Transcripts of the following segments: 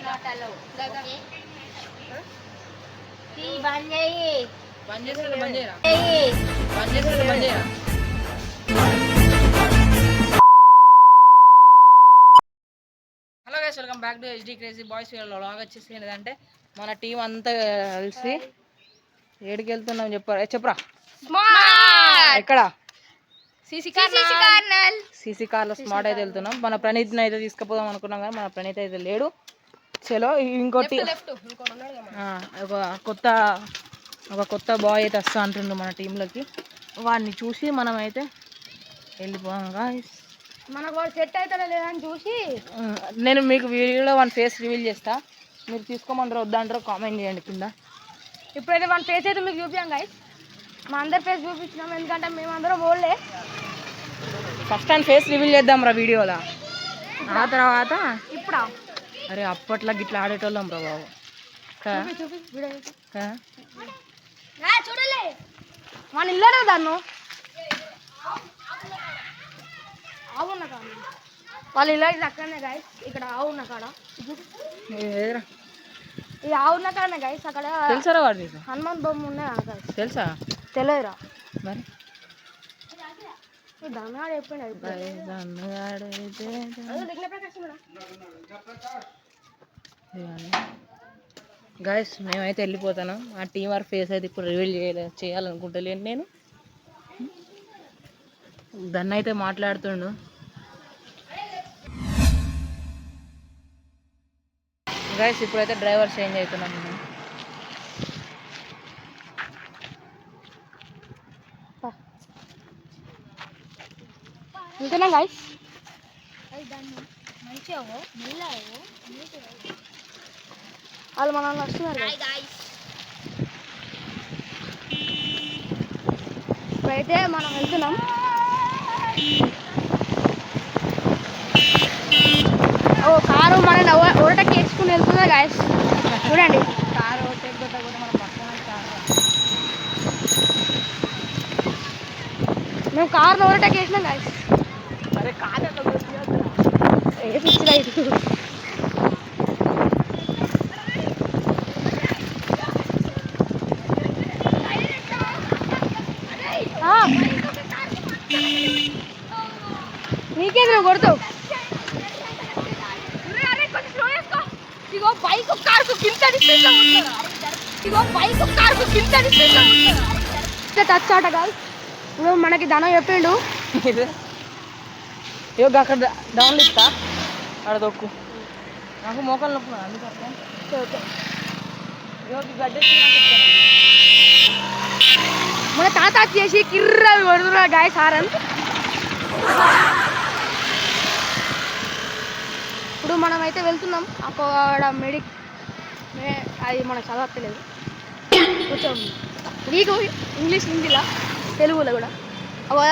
Hello guys, welcome back to HD crazy boys. వీళ్ళ లాగా వచ్చేసి ఏంటంటే మన టీం అంతా కలిసి ఏడికి వెళ్తున్నాం చెప్పరా. ఎక్కడ? సీసీ కార్లో స్మార్ట్ అయితే వెళ్తున్నాం. మన ప్రణీత్ని అయితే తీసుకుపోదాం అనుకున్నాం కానీ మన ప్రణీత్ అయితే లేడు. చలో ఇంకోటి ఒక కొత్త బాయ్ అయితే వస్తా అంటుండు మన టీంలోకి. వాడిని చూసి మనం అయితే వెళ్ళిపోయాం గాయ్స్. మనకు వాడు సెట్ అవుతాడా లేదా అని చూసి నేను మీకు వీడియోలో వన్ ఫేస్ రివీల్ చేస్తా. మీరు తీసుకోమంటారో వద్దంటారో కామెంట్ చేయండి కింద. ఇప్పుడైతే వన్ ఫేస్ అయితే మీకు చూపించాం గైస్. మా అందరి ఫేస్ చూపించినాం ఎందుకంటే మేమందరం ఓల్డే. ఫస్ట్ టైం ఫేస్ రివీల్ చేద్దాం రా వీడియోలో. ఆ తర్వాత ఇప్పుడా అరే అప్పట్లో గిట్లా ఆడేటోళ్ళం రా బాబు. చూడలే మన ఇల్లనే దాన్ని ఆవున్న కాడ వాళ్ళ ఇల్లు అయితే అక్కడనే గైస్. ఇక్కడ ఆవున్న కాడ ఇది ఆవున్న కాడనే గైస్. అక్కడ తెలుసారా వాడి హనుమాన్ బొమ్మ ఉన్నాయి తెలుసా? తెలియదురా మరి దన్నగాడు చెప్పిండు. గైస్ మేమైతే వెళ్ళిపోతాను. ఆ టీం వారి ఫేస్ అయితే ఇప్పుడు రివీల్ చేయాలనుకుంటలేను నేను. దాన్ని అయితే మాట్లాడుతుండు. గైస్ ఇప్పుడైతే డ్రైవర్ చేంజ్ అవుతున్నాం మేము. ఇంతేనా గైస్? వాళ్ళు మనల్ని వస్తున్నారు. ఇప్పుడైతే మనం వెళ్తున్నాం. ఓ కారు మన ఓటకి వేసుకుని వెళ్తున్నా గాయస్. చూడండి కారు ఓటేక్ కూడా మన పక్కన మేము కారులో ఓటకి వేసినాం గాయస్. అరే కాదు ఏ పిచ్చి రైతు. నీకేది నువ్వు కొడతావు? ఇగో బైక్ కారుకు టచ్ ఆట కాదు. ఇప్పుడు మనకి ధనం చెప్పిండు. ఇగో అక్కడ డౌన్లు ఇస్తా, అక్కడ దొక్కు. నాకు మోకాలు నొప్పు అందుకే మన తాత చేసి కిర్ర కొడుతున్నా గాయ సారన్. ఇప్పుడు మనం అయితే వెళ్తున్నాం. అక్కడ అది మనకు చదవట్లేదు కొంచెం నీకు ఇంగ్లీష్ హిందీలో తెలుగులో కూడా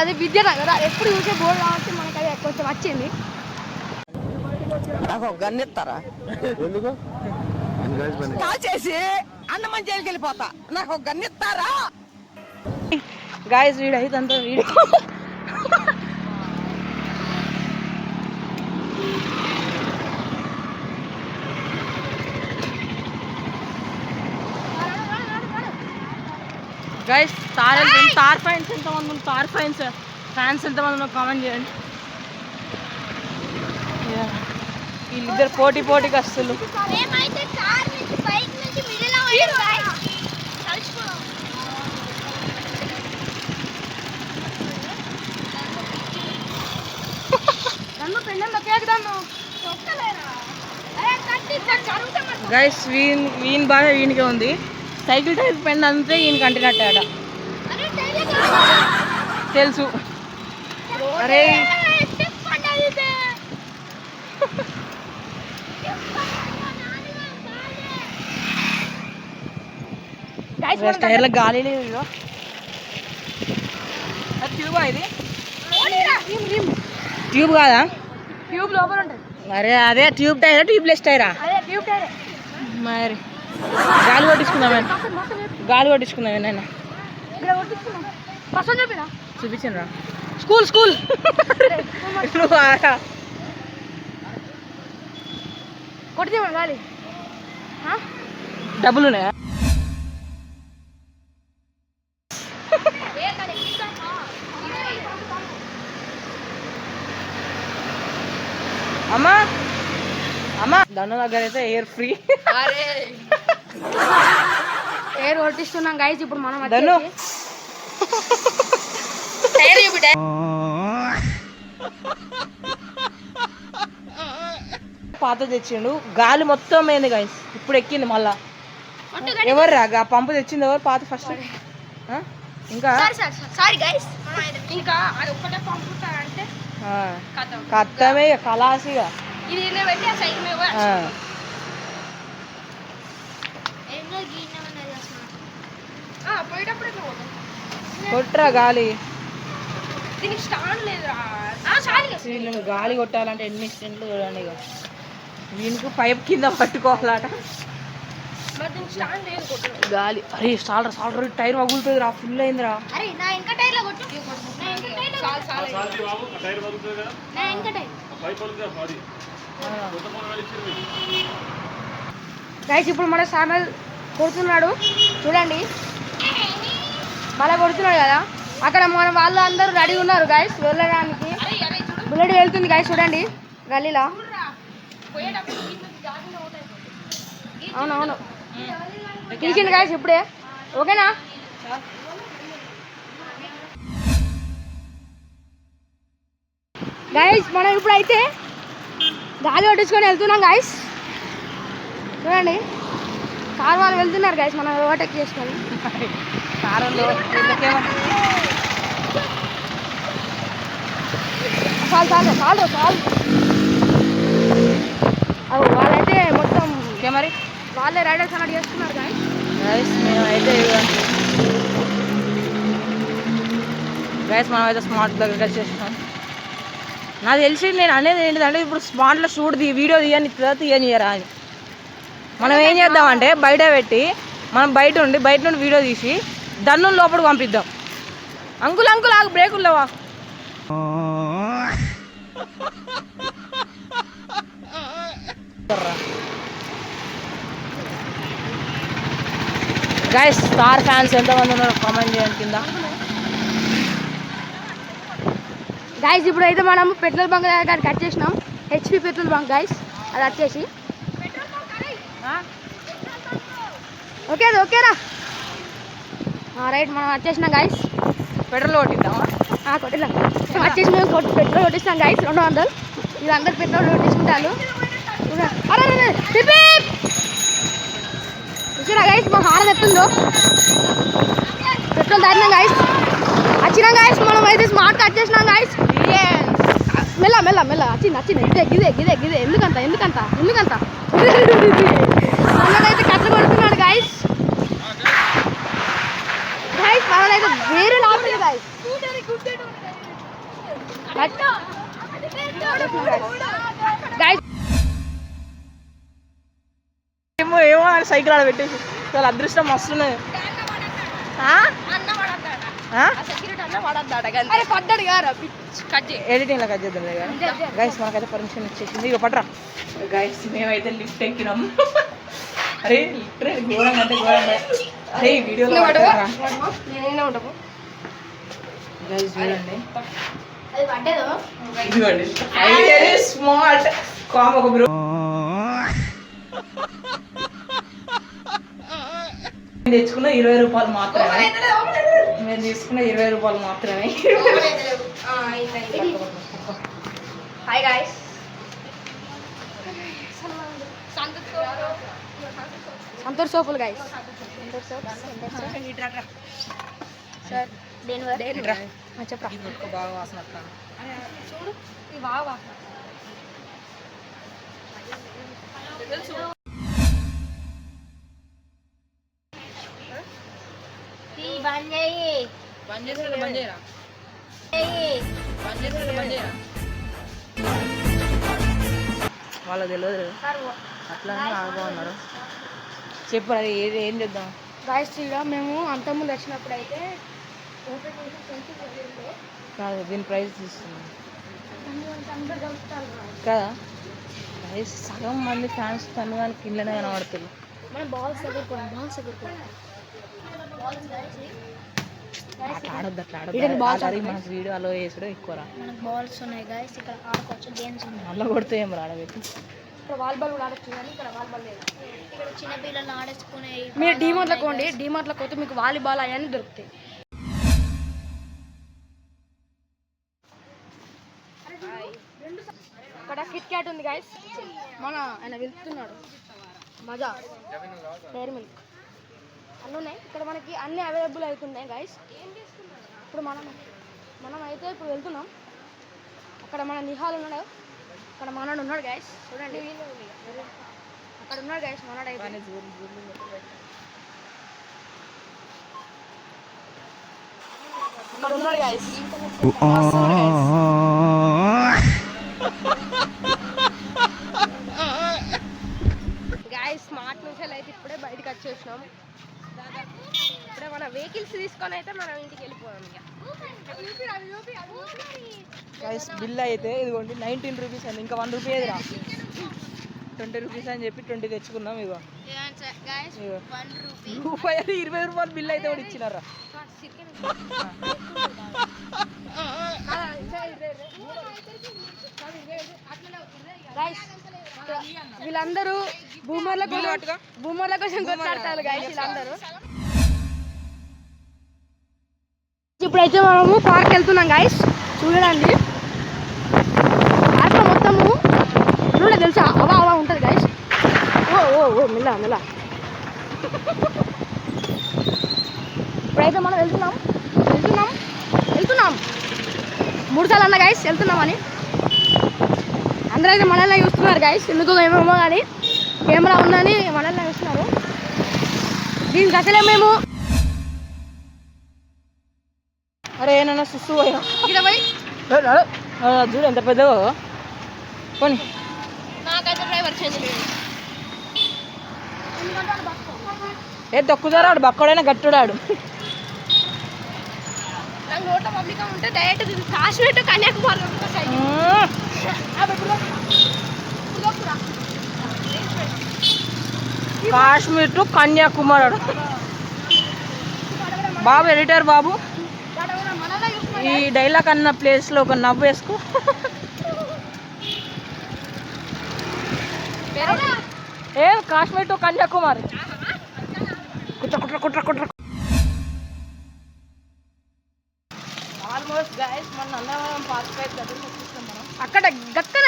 అది విద్యానగర్ ఎప్పుడు చూసే బోర్డు కాబట్టి మనకి అది కొంచెం వచ్చింది. గన్నెత్తారా చేసి అన్నమని జైలుకి వెళ్ళిపోతా. నాకు ఒక గన్నెత్తారా గాయస్. వీడు అయితే అంతా వీడియో గైస్. తార్ ఫైన్స్ ఎంతమంది? తార్ ఫైన్స్ ఫ్యాన్స్ ఎంతమంది కామెంట్ చేయండి. వీళ్ళిద్దరు పోటీకి వస్తున్నారు. గైస్ వీన్ బాగా వీనికే ఉంది. సైకిల్ టైర్ పెండ్ అంతే ఈయనకి అంటినట్టాడ తెలుసు. అరే టైర్లో గాలి లేదు. ట్యూబా ఇది? ట్యూబ్ కాదా? ట్యూబ్ లోపల ఉంటుంది. అరే అదే ట్యూబ్ టైరా ట్యూబ్లెస్ టైరా? Tube tyre. మరి గాలి కొట్టించుకుందాం నేను చూపించను రా. స్కూల్ కొట్టితే గాలి డబ్బులు ఉన్నాయా? అమ్మా అమ్మా దండ దగ్గర అయితే ఎయిర్ ఫ్రీ. ఎయిర్ కొట్టిస్తున్నాం గైస్. ఇప్పుడు మనం ధను పాత తెచ్చిండు, గాలి మొత్తం అయింది గైస్. ఇప్పుడు ఎక్కింది మళ్ళా. ఎవరు రా పంపు తెచ్చింది? ఎవరు పాత ఫస్ట్? ఇంకా సారీ గైస్, ఇంకా అది ఒక్కటే పంపుతారంటే కత్తమే కలాసిగా. ఇది పెట్టి ఆ సైడ్ మీద పోయేటప్పుడు కొట్రా గాలి. దీనికి స్టాండ్ లేదు. వీళ్ళని గాలి కొట్టాలంటే ఎన్ని స్టెంట్లు చూడండి. ఇక వీనికి పైప్ కింద పట్టుకోవాలట. గాలి అరే సాలరా సాలరా టైర్ పగులుతుంది రా. ఫుల్ అయిందిరా. గైస్ ఇప్పుడు మన సామెల్ కొడుతున్నాడు చూడండి. మళ్ళీ కొడుతున్నాడు కదా. అక్కడ మన వాళ్ళు అందరూ రెడీ ఉన్నారు గైస్ వెళ్ళడానికి. బుల్లెట్ వెళ్తుంది గైస్ చూడండి గల్లీలో. అవునవును తీసింది గైస్ ఇప్పుడే. ఓకేనా గైస్? మనం ఇప్పుడైతే గాలి కొట్టించుకొని వెళ్తున్నాం గైస్. చూడండి కార్ వాళ్ళు వెళ్తున్నారు గైస్, మనం ఓవర్టేక్ చేసుకొని. కారులో చాలు చాలు చాలు చాలు. వాళ్ళైతే మొత్తం మరి వాళ్ళే రైడర్స్ అన్నట్టు చేస్తున్నారు గైస్. మేమైతే గైస్ మనమైతే స్మార్ట్ దగ్గర చేస్తున్నాం. నాకు తెలిసి నేను అనేది ఏంటిదంటే ఇప్పుడు స్మార్ట్లో షూట్ వీడియో తీయనియరా అని. మనం ఏం చేద్దామంటే బయట పెట్టి మనం బయట నుండి వీడియో తీసి దన్ను లోపలికి పంపిద్దాం. అంకుల్ అంకుల్ ఆగు, బ్రేకులు లేవా? గైస్ స్టార్ ఫ్యాన్స్ ఎంతమంది ఉన్నారు కామెంట్ చేయండి కింద. గైస్ ఇప్పుడైతే మనం పెట్రోల్ బంక్ దగ్గర కట్ చేసినాం. హెచ్పి పెట్రోల్ బంక్ గైస్, అది వచ్చేసి ఓకే అది ఓకేరా రైట్. మనం వచ్చేసినాం గైస్. పెట్రోల్ కొట్టిద్దామా? కొట్టిద్దాం. వచ్చేసి మేము పెట్రోల్ కొట్టిస్తాం గైస్ 200. ఇది అందరు పెట్రోల్ కొట్టించుకుంటారు. చూసారా గైస్ మా హారం ఎత్తుందో. పెట్రోల్ దాటినాం గైస్, వచ్చినాం గైస్. మనం అయితే స్మార్ట్ కట్ చేసినాం గైస్. మెల్ల మెల్ల మెల్ల వచ్చింది. గిదే ఎందుకంత మనమైతే కట్ట కొడుతున్నాడు గైస్. మనమైతే వేరే లాభం గైస్. గైస్ ఏమో సైకిల్ ఆడ పెట్టేసి చాలా అదృష్టం వస్తున్నాయి. ఎడిటింగ్ లో కట్ చేద్దాం గైస్. మనకైతే పర్మిషన్ ఇచ్చేసింది. ఇక పట్రా గైస్, మేమైతే లిఫ్ట్ ఎక్కినాం. అరే లిఫ్ట్ ఘోరంగా అంటే ఘోరంగా. అరే వీడియోలో గైస్ చూడండి. ఇదిగోండి స్మార్ట్ కామ్ బ్రో. తెచ్చుకున్న 20 రూపాయలు మాత్రమే. మేము తీసుకున్న 20 రూపాయలు మాత్రమే. Hi guys. సంతూర్ సోపులు గైస్. చెప్పరా బాగా వాసన చూడు. ఇది బాగా వాసన తెలుసు. వాళ్ళకి తెలియదు అట్లా ఆగుతున్నారు. చెప్పు అది ఏం చేద్దాం గాయస్. ఇక మేము అంతకుముందు వచ్చినప్పుడు అయితే కాదు దీని ప్రైస్ తీసుకున్నాం కదా. సగం మంది ఫ్యాన్స్ తను దానికి ఇళ్ళనే కనబడుతుంది. మనం బాల్స్ ఎగురుకోవాలి అట్లా ఆడొద్దు అట్లా ఈడని balls ఆడొద్దు మనకు వీడియో అలో చేసుడు ఎక్కువరా. మనకు బాల్స్ ఉన్నాయి గైస్, ఇక్కడ ఆడుకోవచ్చు, గేమ్స్ ఉన్నాయి. మళ్ళీ కొడితే ఏం రాడబెట్టి ఇక్కడ వాలీబాల్ కూడా ఆడొచ్చు, కానీ ఇక్కడ వాలీబాల్ లేదు. ఇక్కడ చిన్న పిల్లలు ఆడేసుకునే మీరు డీమార్ట్లో కోండి, డీమార్ట్లో పోతే మీకు వాలీబాల్ అవన్నీ దొరుకుతాయి. ఇక్కడ కిట్ క్యాట్ ఉంది గైస్, ఆయన వెళ్తున్నాడు మజా డైరీ మిల్క్ అన్నీ ఉన్నాయి ఇక్కడ, మనకి అన్నీ అవైలబుల్ అవుతున్నాయి గైస్. ఇప్పుడు మనం అయితే ఇప్పుడు వెళ్తున్నాం. అక్కడ మన నిహాల్ ఉన్నాడు, అక్కడ మనోడు ఉన్నాడు గైస్, చూడండి అక్కడ ఉన్నాడు గైస్ మనోడు అయితే. అక్కడ ఉన్నాడు గైస్. గైస్ స్మార్ట్ నుంచి అయితే ఇప్పుడే బయటకు వచ్చేసినాం. ఇప్పుడే మన వెహికల్స్ తీసుకొని అయితే మనం ఇంటికి వెళ్ళిపోయాం. గైస్ బిల్ అయితే ఇదిగోండి 19 రూపీస్ అండి, ఇంకా 1 రూపీ ఏదిరా, 20 రూపీస్ అని చెప్పి 20 తెచ్చుకున్నాం. ఇగో రూపాయి 20 రూపాయలు బిల్ అయితే కూడా ఇచ్చినారా. వీళ్ళందరూ బూమర్ల కోసం కొట్లాడతారు గైస్ వీళ్ళందరూ. ఇప్పుడైతే మనము పార్క్ వెళ్తున్నాం గైస్, చూడండి పార్క్ మొత్తము చూడ తెలుసా అవా ఉంటుంది గైస్. ఓ మిల్ల ఇప్పుడైతే మనం వెళ్తున్నాం 3 సార్లు అన్న గైస్ వెళ్తున్నామని. అందరూ అయితే మనల్ని చూస్తున్నారు గైస్, ఎందుకు ఏమేమో కానీ కెమెరా ఉందని మనల్ని చూస్తున్నారు. దీనికి అసలే మేము అరే ఏమన్నా సుస్సు పోయినా ఇక్కడ పోయి చూడు ఎంత పెద్దగా పోనీ. నాకైతే డ్రైవర్ చేంజ్ ఏ తొక్కుదారాడు బక్కడైనా గట్టుడాడు. నాకు రోడ్లో పబ్లిక్ ఉంటే డైరెక్ట్ కాశ్మీర్ కన్యాకుమారి కాశ్మీర్ టు కన్యాకుమారి. బాబు ఎడిటర్ బాబు, ఈ డైలాగ్ అన్న ప్లేస్లో ఒక నవ్వు వేసుకో. ఏ కాశ్మీర్ టు కన్యాకుమారి. కుట్ర ఆల్మోస్ట్ గైస్ మన అన్నవరం పార్క్ అయితే దగ్గరికి వచ్చేస్తాం మనం. అక్కడ గక్కన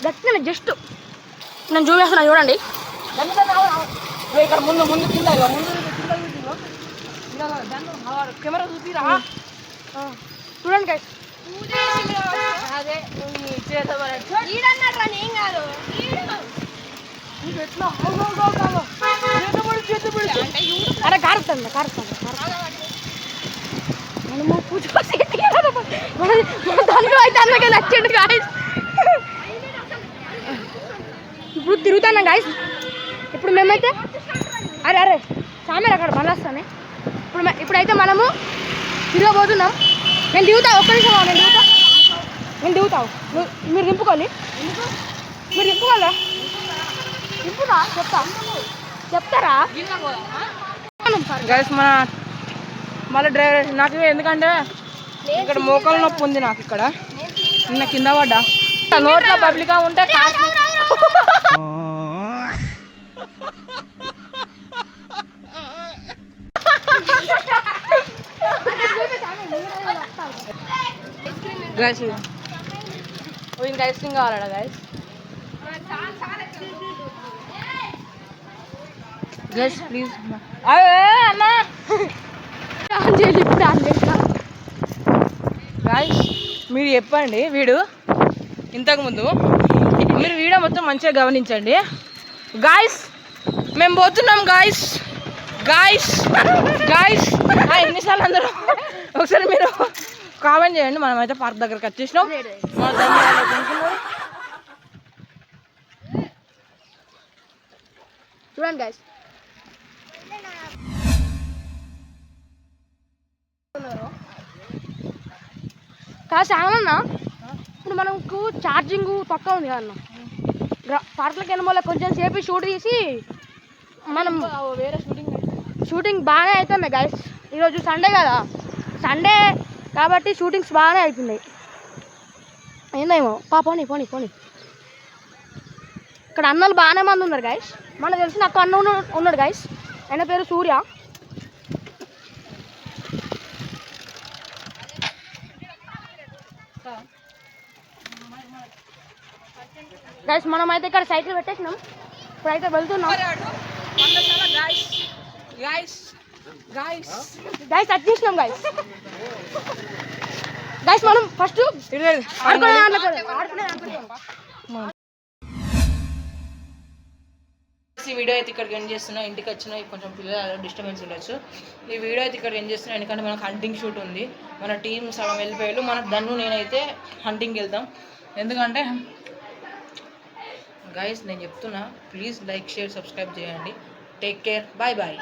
జస్ట్ నేను చూపిస్తున్నా చూడండి. ఇక్కడ ముందు కింద కెమెరా చూపిరా చూడండి గైస్. అదే అరే కారుతుంది మనము దానిలో అయితే అన్నగా నచ్చండి గాయస్. ఇప్పుడు తిరుగుతాను గాయస్. ఇప్పుడు మేమైతే అరే సామెర అక్కడ బండ్లు ఇప్పుడైతే మనము తిరగబోతున్నాం. నేను దిగుతా, ఒక్క నిమిషం నేను దిగుతావు, మీరు దింపుకోవాలి. మీరు దింపుకోవాలా? దింపుతా చెప్తారా గైస్ మళ్ళీ డ్రైవర్ నాకు, ఎందుకంటే ఇక్కడ మోకాలు నొప్పి ఉంది నాకు. ఇక్కడ నిన్న కింద పడ్డా, నోట్లో పబ్లిక్గా ఉంటే గైస్ ఇంకా ఐస్ క్రీమ్ కావాలడా గైస్? గైస్ ప్లీజ్ అన్నా గాయస్ మీరు చెప్పండి, వీడు ఇంతకుముందు మీరు వీడియో మొత్తం మంచిగా గమనించండి గాయస్. మేము పోతున్నాం గాయస్. ఎన్నిసార్లు అందరూ ఒకసారి మీరు కామెంట్ చేయండి. మనమైతే పార్క్ దగ్గరకు వచ్చేసినాం. చూడండి గాయస్, కాదు అన్న, ఇప్పుడు మనకు ఛార్జింగ్ తక్కువ ఉంది కదన్న. పార్క్లోకి వెళ్ళిన వల్ల కొంచెం సేపు షూట్ తీసి మనం వేరే షూటింగ్ షూటింగ్ బాగానే అవుతుంది గైస్. ఈరోజు సండే కదా, సండే కాబట్టి షూటింగ్స్ బాగానే అవుతున్నాయి. ఏందేమో పోనీ పోనీ పోనీ. ఇక్కడ అన్నలు బాగానే మంది ఉన్నారు గైస్. మనకు తెలిసిన అక్క అన్న ఉన్నాడు గైస్, ఆయన పేరు సూర్య. గైస్ మనమైతే ఇక్కడ సైకిల్ పెట్టేసినాం, ఇప్పుడైతే వెళ్తున్నాం. గైస్ వచ్చేసినాం గైస్. గైస్ మనం ఫస్ట్ ఈ వీడియో అయితే ఇక్కడికి ఎండ్ చేస్తున్నా. ఇంటికి వచ్చిన కొంచెం పిల్లలు డిస్టర్బెన్స్ ఉండొచ్చు. ఈ వీడియో అయితే ఇక్కడికి ఎండ్ చేస్తున్నా, ఎందుకంటే మనకు హంటింగ్ షూట్ ఉంది. మన టీం సగం వెళ్ళిపోయారు. మన దన్ను నేనైతే హంటింగ్కి వెళ్తాం. ఎందుకంటే గైస్ నేను చెప్తున్నా, ప్లీజ్ లైక్ షేర్ సబ్స్క్రైబ్ చేయండి. Take care, bye bye.